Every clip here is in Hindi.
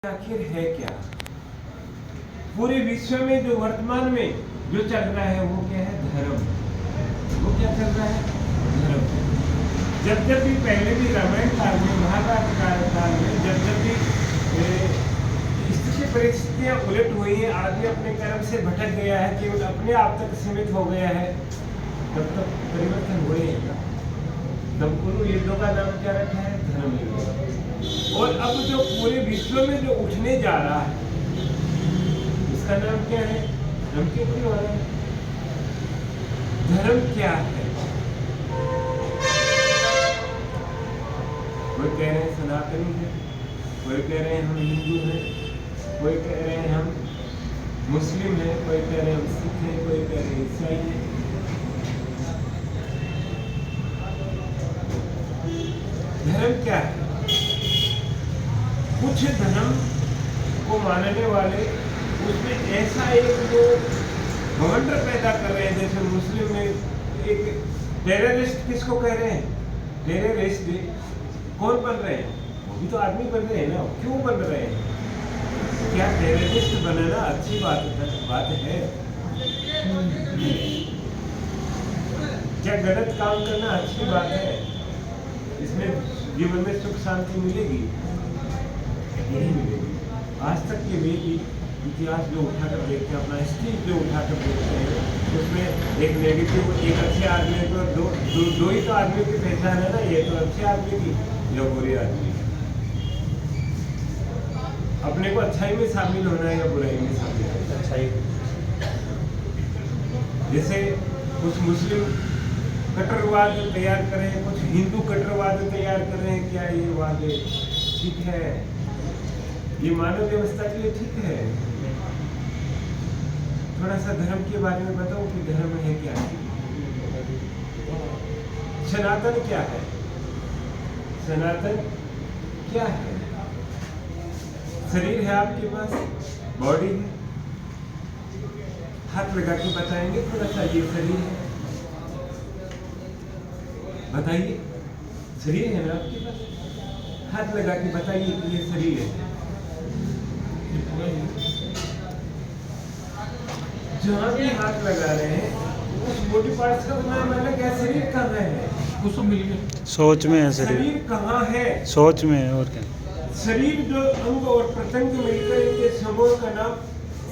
आखिर है क्या? पूरे विश्व में जो वर्तमान में जो चल रहा है वो क्या है? धर्म। वो क्या चल रहा है? धर्म। जब जब भी पहले भी रामायण काल में, महाभारत काल में जब जब भी स्थिति परिस्थितियां उलट हुई है, आदमी अपने कर्म से भटक गया है, केवल अपने आप तक सीमित हो गया है, तब तक परिवर्तन हुए हैं। तब उन युद्धों का नाम क्या रखा है? धर्म युद्ध। और अब जो पूरे विश्व में जो उठने जा रहा है उसका नाम क्या है? धर्म क्यों हो रहा है? धर्म क्या है? कोई कह रहे हैं सनातनी है, कोई कह रहे हैं हम हिंदू हैं, कोई कह रहे हैं हम मुस्लिम हैं, कोई कह रहे हैं हम सिख हैं, कोई कह रहे हैं ईसाई हैं। धर्म क्या है? कुछ धर्म को मानने वाले उसमें ऐसा एक जो घमंड पैदा कर रहे हैं, जैसे मुस्लिम में एक टेररिस्ट किसको कह रहे हैं? टेररिस्ट कौन बन रहे हैं? वो भी तो आदमी बन रहे हैं ना। क्यों बन रहे हैं? क्या टेररिस्ट बनाना अच्छी बात है? क्या गलत काम करना अच्छी बात है? इसमें जीवन में सुख शांति मिलेगी? नहीं मिलेगी। आज तक के भी इतिहास जो उठाकर देखते हैं, अपना हिस्ट्री जो उठाकर देखते हैं, उसमें एक नेगेटिव, एक अच्छे आदमी को दो ही तो आदमी की पहचान है ना। ये तो अच्छे आदमी की या बुरे आदमी की। अपने को अच्छाई में शामिल होना है या बुराई में शामिल होना? अच्छाई। जैसे कुछ मुस्लिम कट्टरवाद तैयार करें, कुछ हिंदू कट्टरवाद तैयार कर रहे हैं, क्या ये वाद ठीक है? ये मानव व्यवस्था के लिए ठीक है? थोड़ा सा धर्म के बारे में बताओ कि धर्म है क्या? सनातन क्या है? सनातन क्या है? शरीर है आपके पास, बॉडी है, हाथ लगा के बताएंगे थोड़ा सा, ये शरीर है, बताइए। शरीर है ना आपके पास? हाथ लगा के बताइए कि ये शरीर है। जहाँ भी हाथ लगा रहे हैं उस बॉडी पार्ट्स का नाम अलग है। शरीर कहाँ है? उसको मिल गया। सोच में है शरीर। शरीर कहाँ है? सोच में है। और क्या? शरीर जो अंग और प्रत्यंग मिलकर इनके समूह का नाम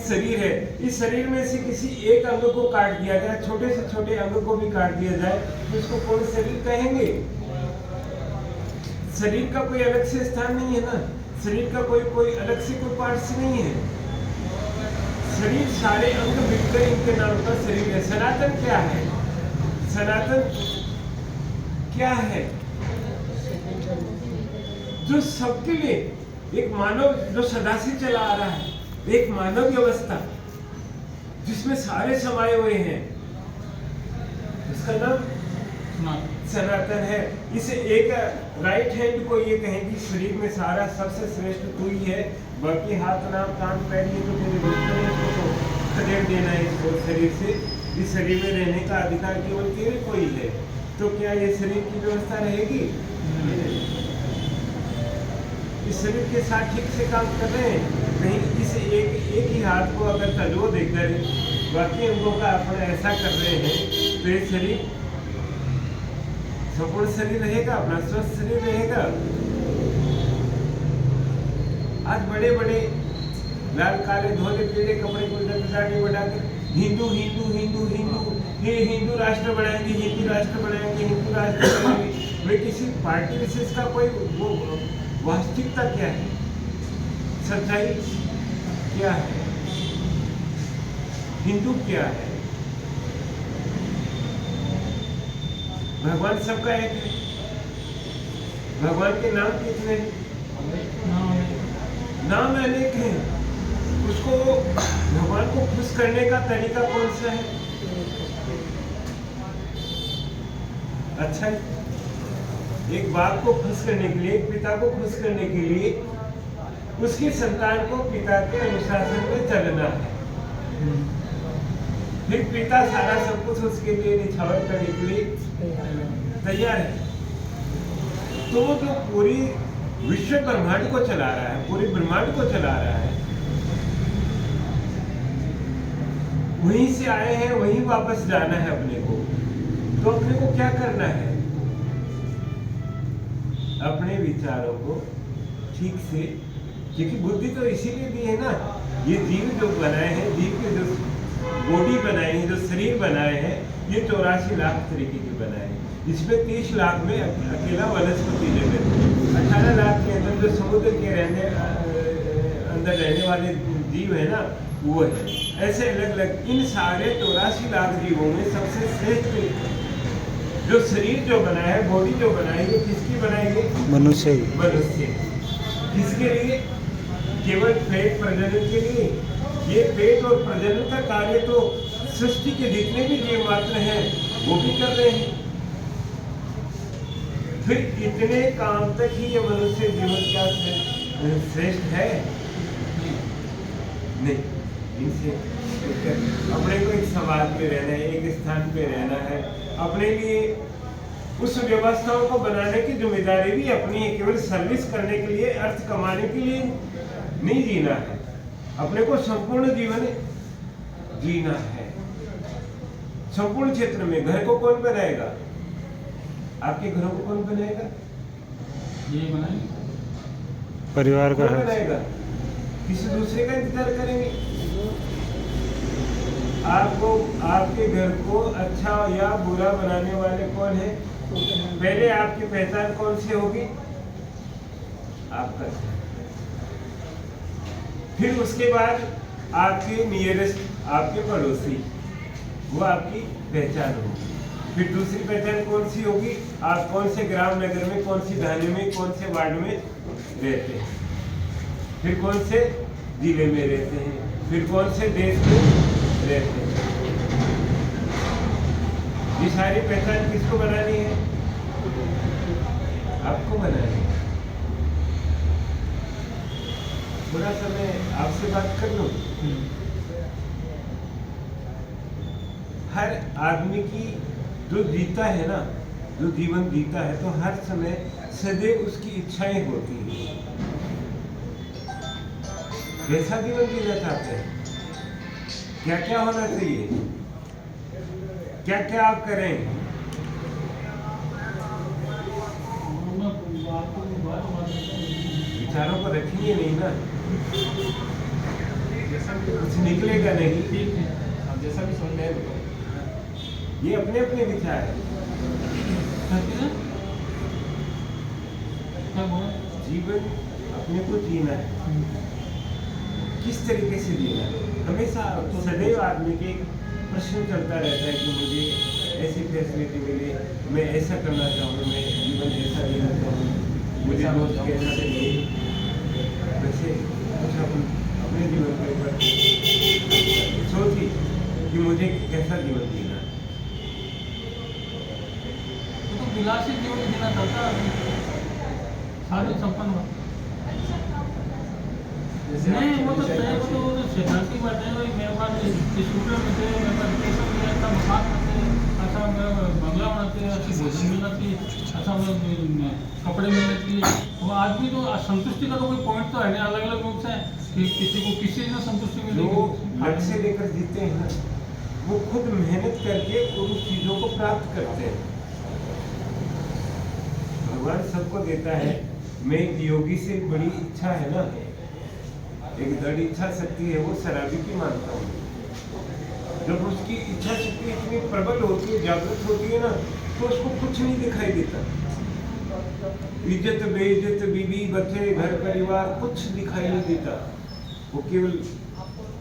शरीर है। इस शरीर में से किसी एक अंग को काट दिया जाए, छोटे से छोटे अंग को भी काट दिया जाए, तो इसको कौन शरीर कहेंगे? शरीर का कोई अलग से स्थान नहीं है ना। शरीर का कोई अलग से कोई पार्ट्स नहीं है। शरीर सारे अंग मिलकर इनके नाम का शरीर है। सनातन क्या है? सनातन क्या है? जो सबके लिए एक मानव, जो सदा से चला आ रहा है, एक मानव व्यवस्था जिसमें सारे समाये हुए हैं, उसका नाम सनातन है। इसे एक राइट हैंड को ये कहें कि शरीर में सारा सबसे श्रेष्ठ तू ही है, बाकी हाथ नाम कान पैर ये तो तेरे दोस्तों ने इसको खदेड़ देना है इसको शरीर से। इस शरीर में रहने का अधिकार केवल तेरे को ही है। तो क्या ये शरीर की व्यवस्था रहेगी? इस शरीर के साथ ठीक से काम कर रहे हैं? नहीं। इस एक ही हाथ को अगर तजो देकर बाकी अंगों का अपना ऐसा कर रहे हैं, तो ये शरीर संपूर्ण शरीर रहेगा, अपना स्वस्थ शरीर रहेगा। आज बड़े बड़े लाल काले धोले पीले कपड़े को दाढ़ी बढ़ाकर हिंदू हिंदू हिंदू हिंदू ये हिंदू राष्ट्र बनाएंगे, हिंदू राष्ट्र बनाएंगे, हिंदू राष्ट्र बनाएंगे। वे किसी पार्टी विशेष का कोई वो वास्तविकता क्या है? सच्चाई क्या है? हिंदू क्या है? भगवान सबका एक है। भगवान के नाम कितने हैं? नाम अनेक हैं। उसको भगवान को खुश करने का तरीका कौन सा है? अच्छा, एक बाप को खुश करने के लिए, एक पिता को खुश करने के लिए उसकी संतान को पिता के अनुशासन में चलना है। फिर पिता सारा सब कुछ उसके लिए निछावर करने के लिए तैयार है। तो जो पूरी विश्व ब्रह्मांड को चला रहा है, पूरे ब्रह्मांड को चला रहा है, वहीं से आए हैं, वहीं वापस जाना है अपने को। तो अपने को क्या करना है? अपने विचारों को ठीक से, क्योंकि बुद्धि तो इसीलिए दी है ना, ये जीव जो बनाए हैं, जीव के जो बॉडी बनाए हैं, जो शरीर बनाए हैं, ये 84 लाख तरीके के बनाए हैं। इसमें 30 लाख में अकेला वनस्पति जगत, 18 लाख के अंदर जो समुद्र के अंदर रहने वाले जीव है ना, वो है। ऐसे अलग अलग इन सारे 84 लाख जीवों में सबसे श्रेष्ठ जो शरीर जो बनाया है, बॉडी जो बनाई है, किसकी बनाई है? मनुष्य ही। मनुष्य। किसके लिए? केवल पेट प्रजनन के लिए। ये पेट और प्रजनन का कार्य तो सृष्टि के जितने भी जीव मात्र हैं वो भी कर रहे हैं। फिर इतने काम तक ही ये मनुष्य जीवन क्या श्रेष्ठ है? नहीं। इनसे अपने को एक समाज पे रहना है, एक स्थान पे रहना है, अपने लिए उस व्यवस्थाओं को बनाने की जिम्मेदारी भी अपनी है। केवल सर्विस करने के लिए, अर्थ कमाने के लिए नहीं जीना है, अपने को संपूर्ण जीवन जीना है। संपूर्ण क्षेत्र में घर को कौन बनाएगा? आपके घरों को कौन बनाएगा? ये बनाएंगे परिवार का कौन है। बनाएगा? किसी दूसरे का इंतजार करेंगे? आपको, आपके घर को अच्छा या बुरा बनाने वाले कौन है? पहले आपकी पहचान कौन सी होगी? आपका। फिर उसके बाद आपके नियरेस्ट, आपके पड़ोसी, वो आपकी पहचान होगी। फिर दूसरी पहचान कौन सी होगी? आप कौन से ग्राम नगर में, कौन सी थाने में, कौन से वार्ड में रहते हैं। फिर कौन से जिले में रहते हैं, फिर कौन से देश में रहते हैं। ये सारी पहचान किसको बनानी है? आपको बनानी है। थोड़ा सा मैं आपसे बात कर लूं। हर आदमी की जो जीता है ना, जो जीवन जीता है, तो हर समय सदैव उसकी इच्छाएं होती हैं। कैसा जीवन जीना चाहते हैं? क्या क्या होना चाहिए? क्या क्या आप करें? विचारों को रखेंगे नहीं ना, कुछ निकलेगा नहीं। ठीक है, आप जैसा भी समझ में बताओ। ये अपने अपने विचार है। जीवन अपने को जीना है, किस तरीके से जीना है। हमेशा सदैव आदमी के प्रश्न चलता रहता है कि मुझे ऐसी फैसिलिटी मिले, मैं ऐसा करना चाहूँ, मैं जीवन ऐसा जीना चाहूँ, मुझे रोज कैसा चाहिए। वैसे कुछ अपने जीवन के ऊपर सोचिए कि मुझे कैसा जीवन जीना है। तो विलासी जीवन जीना चाहता है, साधु संपन्न। नहीं, वो तो शैतान की बात है। मेरे पास स्कूटर में थे, मेरे पास पैसा मिला था, मकान में थे, अच्छा बंगला बनाते, अच्छी भोजन मिलना थी, अच्छा कपड़े मिलने थी। वो आदमी तो संतुष्टि का तो कोई पॉइंट तो है नहीं। अलग अलग रूप से कि किसी को किसी ने संतुष्टि मिलेगी। जो लक्ष्य लेकर जीते हैं ना, वो खुद मेहनत करके उन चीजों को प्राप्त करते हैं। भगवान सबको देता है। मैं एक योगी से बड़ी इच्छा है ना, एक दृढ़ इच्छा शक्ति है, वो शराबी की मानता हूँ। जब उसकी इच्छा शक्ति इतनी प्रबल होती है, जागृत होती है ना, तो उसको कुछ नहीं दिखाई देता। इज्जत बेइज्जत, बीवी बच्चे, घर परिवार कुछ दिखाई नहीं देता। वो केवल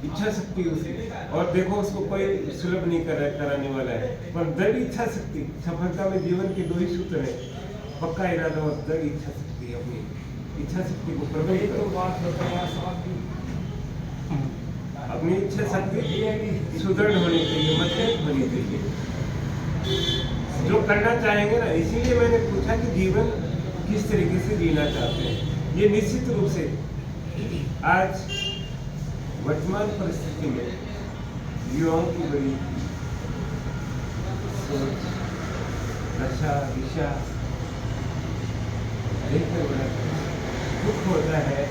इच्छा शक्ति उसे, और देखो उसको कोई सुलभ नहीं कराने वाला है। पर दृढ़ इच्छा शक्ति, सफलता में जीवन के 2 ही सूत्र है, पक्का इरादा और दृढ़ इच्छा शक्ति। अपनी इच्छा शक्ति को प्रबल करो। अपनी इच्छा शक्ति सुदृढ़ होनी चाहिए, मजबूत होनी चाहिए। जो करना चाहेंगे ना, इसीलिए मैंने पूछा कि जीवन किस तरीके से जीना चाहते हैं। ये निश्चित रूप से आज वर्तमान परिस्थिति में युवाओं की बड़ी सोच, नशा, दिशा देखकर बड़ा दुख होता है।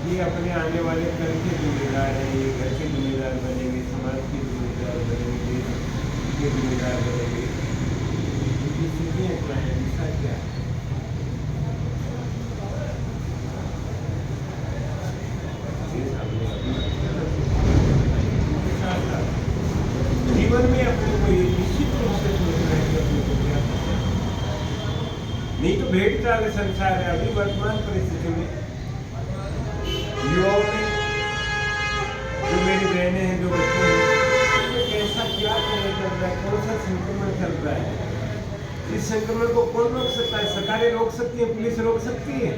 ये अपने आने वाले कल के जिम्मेदार हैं, ये घर के जिम्मेदार बनेंगे, समाज के जिम्मेदार बनेंगे, देश के जिम्मेदार बनेंगे। इनकी स्थितियाँ क्या है, दिशा क्या है? ये सामने जीवन में अपने को ये निश्चित रूप से सोचना है कि अपने को क्या करना है। नहीं तो भेंट चाल संसार है। अभी वर्तमान परिस्थिति में युवाओं में जो मेरी बहनें हैं, जो बच्चे हैं, उनमें कैसा क्या करना चल रहा है, कौन सा संक्रमण चल रहा है। इस संक्रमण को कौन रोक सकता है? सरकारें रोक सकती है, पुलिस रोक सकती है,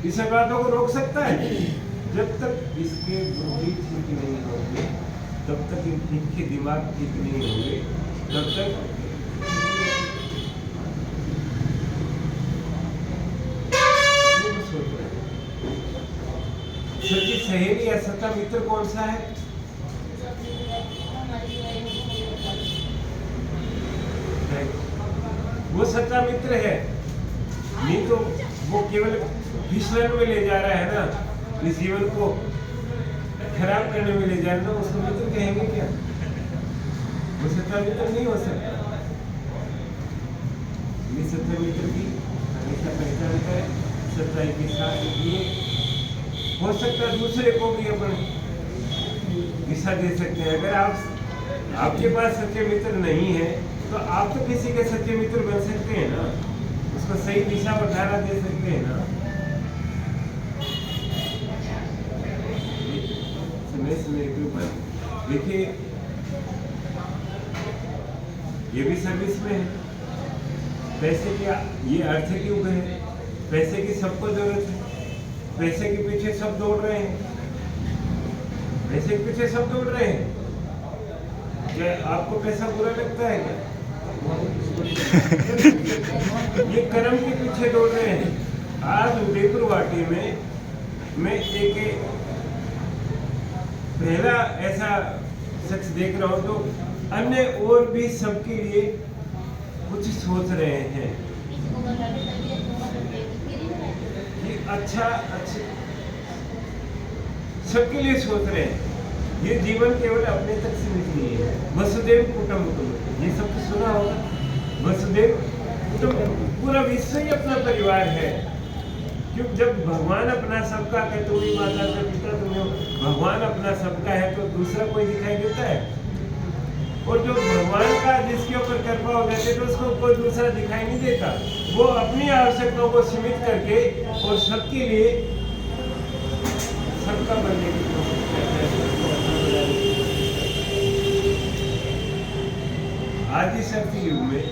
इस अपराधों को रोक सकता है। जब तक इसके बुद्धि ठीक नहीं होंगे, तब तक इनके दिमाग ठीक नहीं होंगे, तब तक सच्ची सहेली या सच्चा मित्र कौन सा है? वो सच्चा मित्र है। नहीं तो वो केवल फिसलन में ले जा रहा है ना, इस जीवन को खराब करने में ले जा रहा है ना, उसको मित्र कहेंगे क्या? वो सच्चा मित्र नहीं हो सकता। ये सच्चे मित्र की हमेशा पहचान करें, सच्चाई के साथ ये हो सकता है दूसरे को भी अपन दिशा दे सकते हैं। अगर आपके पास सच्चे मित्र नहीं है तो आप तो किसी के सच्चे मित्र बन सकते हैं ना, उसको सही दिशा और धारा दे सकते हैं ना। समय के ऊपर देखिए, ये भी सर्विस में है। पैसे की ये आर्थिक युग है, पैसे की सबको जरूरत है, पैसे के पीछे सब दौड़ रहे हैं, पैसे के पीछे सब दौड़ रहे हैं। क्या आपको पैसा बुरा लगता है क्या? ये कर्म के पीछे दौड़ रहे हैं। आज उदयपुर वाटी में मैं एक पहला ऐसा शख्स देख रहा हूँ, तो अन्य और भी सबके लिए कुछ सोच रहे हैं। अच्छा सबके लिए सोच रहे हैं। ये जीवन केवल अपने तक सीमित नहीं है। वसुदेव कुटुंबकम, ये सब तो सुना होगा। वसुदेव कुटुंबकम, पूरा विश्व ही अपना परिवार है। क्योंकि जब भगवान अपना सबका है, तो वही माता पिता तुम्हें, भगवान अपना सबका है तो दूसरा कोई दिखाई देता है? और जो भगवान का जिसके ऊपर कृपा हो जाती है तो उसको कोई दूसरा दिखाई नहीं देता। वो अपनी आवश्यकताओं को सीमित करके और सबके लिए सबका बनने की कोशिश करता है। आज इस शक्ति युग में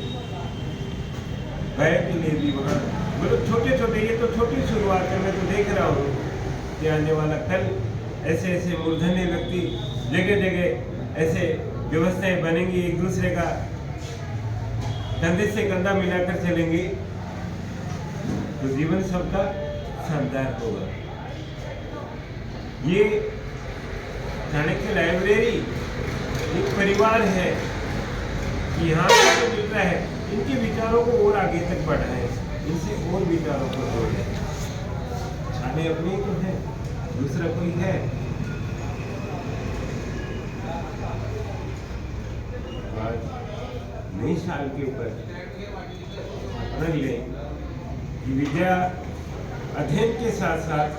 भय के लिए भी वहाँ मतलब छोटे छोटे, ये तो छोटी शुरुआत है। मैं तो देख रहा हूँ कि आने वाला कल ऐसे ऐसे मूर्धन्य व्यक्ति जगह जगह ऐसे व्यवस्थाएं बनेंगी, एक दूसरे का कंधे से कंधा मिलाकर चलेंगे, तो जीवन सबका शानदार होगा। ये चाणक्य लाइब्रेरी एक परिवार है कि यहाँ जो मिल रहा है, इनके विचारों को और आगे तक बढ़ाएं, इनसे और विचारों को जोड़ें। छाने अपने तो है, दूसरा कोई है। नई साल के ऊपर रख लें कि विद्या अध्ययन के साथ साथ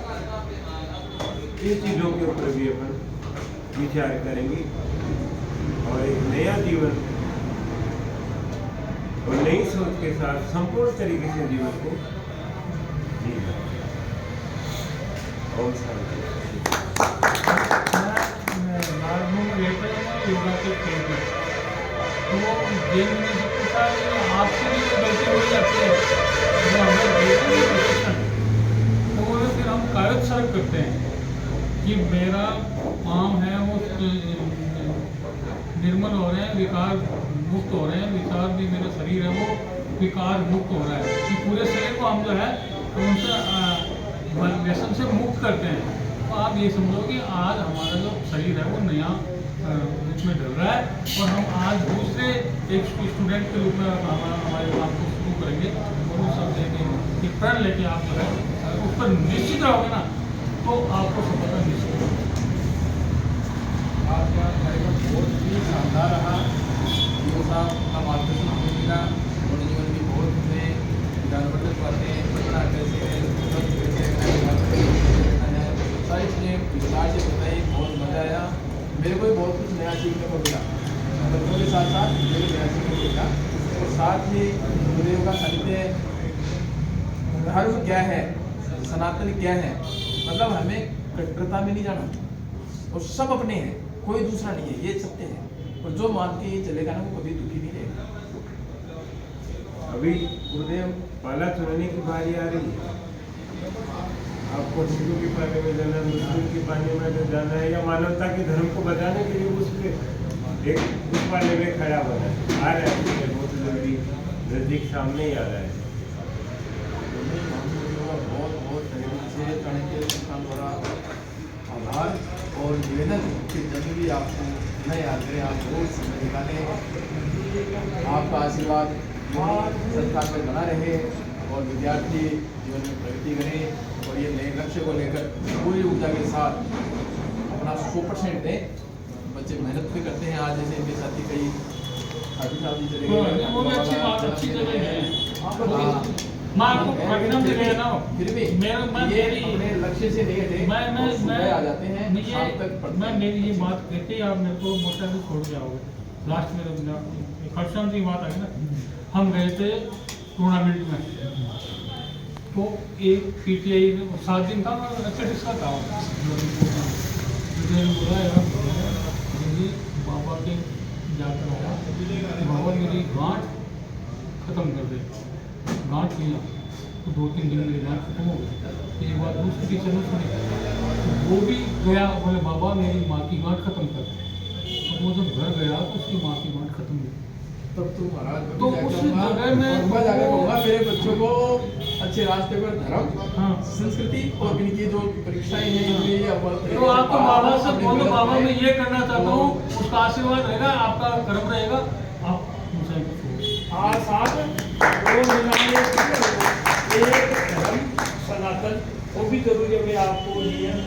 इन चीज़ों के ऊपर भी अपन विचार करेंगे और एक नया जीवन और नई सोच के साथ संपूर्ण तरीके से जीवन को जीना। ओम शांति। तो जेल में नहीं सकता, आपसे भी जो गलती हो जाती है जो हमें तो वो फिर हम कायद सड़क करते हैं कि मेरा काम है वो निर्मल हो रहे हैं, विकार मुक्त हो रहे हैं, विकार भी मेरा शरीर है वो विकार मुक्त हो रहा है कि पूरे शरीर को हम जो है तो उनसे व्यसन से मुक्त करते हैं। तो आप ये समझो कि आज हमारा जो शरीर है वो नया उसमें ढल रहा है और हम आज दूसरे एक स्टूडेंट के रूप में हमारे काम को शुरू करेंगे और उस सब लेके एक प्रण लेके आप जो है उस पर निश्चित रहोगे ना तो आपको सफलता निश्चित होगी। आपका कार्यक्रम बहुत ही शानदार रहा। जीवन साहब का मार्गदर्शन हमें मिला और जीवन की बहुत हमें ज्ञानवर्धक बातें पढ़ना कैसे है, सब कैसे करना है, सारी चीज़ें विस्तार से बताई। बहुत मज़ा आया, मेरे को भी बहुत कुछ नया सीखने को मिला। बच्चों के साथ साथ मुझे भी नया सीखने को मिला। और साथ ही गुरुदेव का साहित्य धर्म क्या है, सनातन क्या है, मतलब हमें कट्टरता में नहीं जाना और सब अपने हैं, कोई दूसरा नहीं है, ये सत्य है। और जो मान के ये चलेगा ना वो कभी दुखी नहीं रहेगा। अभी गुरुदेव पाला चुनने की बारी आ रही है। आपको हिंदू के पानी में जाना है, मुस्लिम के पानी में जाना है, या मानवता के धर्म को बचाने के लिए उसके एक उस पाले में खड़ा होना है। आ रहा है बहुत जल्दी, नजदीक सामने ही आ रहा है। बहुत बहुत धन्यवाद से चाणक्य संस्थान द्वारा आभार और निवेदन कि जब भी आपको नए याद करें आप बहुत समय निकालें। आपका आशीर्वाद संस्थान में बना रहे और विद्यार्थी जीवन में प्रगति करें और ये नए लक्ष्य को लेकर पूरी ऊर्जा के साथ अपना 100% दें। बच्चे मेहनत भी करते हैं। आज जैसे इनके साथी कई शादी चले गए, वो भी अच्छी बात, अच्छी जगह है। मैं आपको परिणाम दे रहा हूँ। फिर भी मैं अपने लक्ष्य से नहीं हटे और सुबह आ जाते हैं, शाम तक पढ़ते मैं हैं। मेरी ये बात कहते ही आप मेरे को मोटरसाइकिल छोड़ जाओगे। लास्ट में खर्चन की बात आई ना, हम गए थे टूर्नामेंट में, तो एक पीटीआई 7 दिन का एथलेटिक्स का था। मुझे बोला यार बाबा के जाकर आया, बाबा मेरी गांठ खत्म कर दे। गांठ लिया तो 2-3 दिन मेरी गांठ खत्म हो गई। एक बार दूसरी टीचर ने सुनी, वो भी गया, बोले बाबा मेरी माँ की गांठ खत्म कर दे। तो वो जब घर गया तो उसकी माँ की गांठ खत्म हुई। तब तो महाराज तो उस जगह में जाकर कहूँगा मेरे बच्चों को अच्छे रास्ते पर धर्म, हाँ, संस्कृति और इनकी जो परीक्षाएं हैं इनके लिए अव्वल तो आपको बाबा से अपने बोलो, जीवन बाबा में मैं ये करना चाहता हूँ, उसका आशीर्वाद रहेगा, आपका कर्म रहेगा, आप मुझे एक धर्म सनातन वो भी जरूरी है। आपको नियम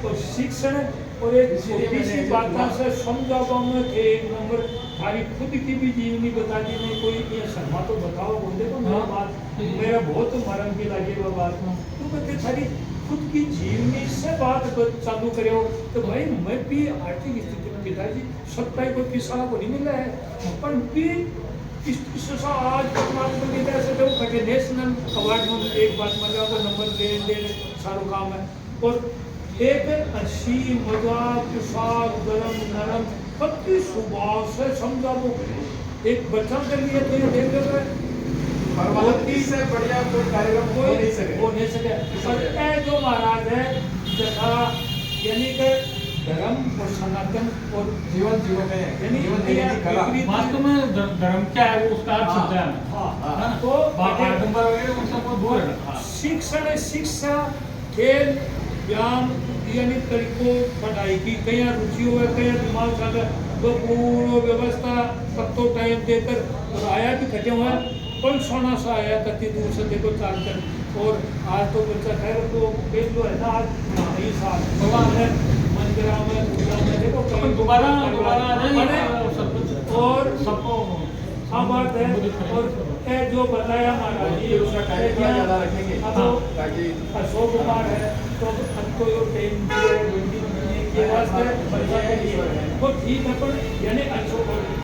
और शिक्षण और एक छोटी सी बातों से समझावा में थे। एक नंबर थारी खुद की भी जीवनी बता दी नहीं, कोई ये शर्मा तो बताओ बोले तो मेरा बात मेरा बहुत मरम की लगे वो बात में। तो कहते थारी खुद की जीवनी से बात चालू करे हो तो भाई मैं भी आर्थिक स्थिति में पिताजी सबका ही कोई किसान को नहीं मिला है, पर भी आज परमात्मा से तो कटे नेशनल अवार्ड में एक बात मजा को नंबर ले सारो काम है। और एक अच्छी मजाक साग गरम नरम पत्ती सुबह से समझा वो एक बच्चा के लिए तो ये देख रहे परमात्मा से बढ़िया कोई कार्यक्रम हो नहीं सके। पर ये जो महाराज है जैसा यानी कि धर्म और सनातन और जीवन जीवन में यानी जीवन जीने की कला। वास्तव में धर्म क्या है वो उसका अर्थ समझा है। हाँ, तो आडंबर वगैरह उनसे बहुत दूर है। शिक्षण शिक्षा खेल व्यायाम यानी तरीकों पढ़ाई की कई रुचि हुए कई दिमाग चल तो पूर्ण व्यवस्था सब तो टाइम देकर आया भी कटे हुआ है। कल सोना सा आया कति दूर से देखो चाल कर। और आज तो बच्चा खैर तो खेल जो है ना आज नहीं साल भगवान है मंदिर में देखो दोबारा आ जाएंगे और सबको हाँ बात है। और ये जो बताया महाराज जी उसका टाइम थोड़ा ज़्यादा रखेंगे ताकि अशोक कुमार है तो हमको टाइम के वास्ते वो ठीक है पर यानी अशोक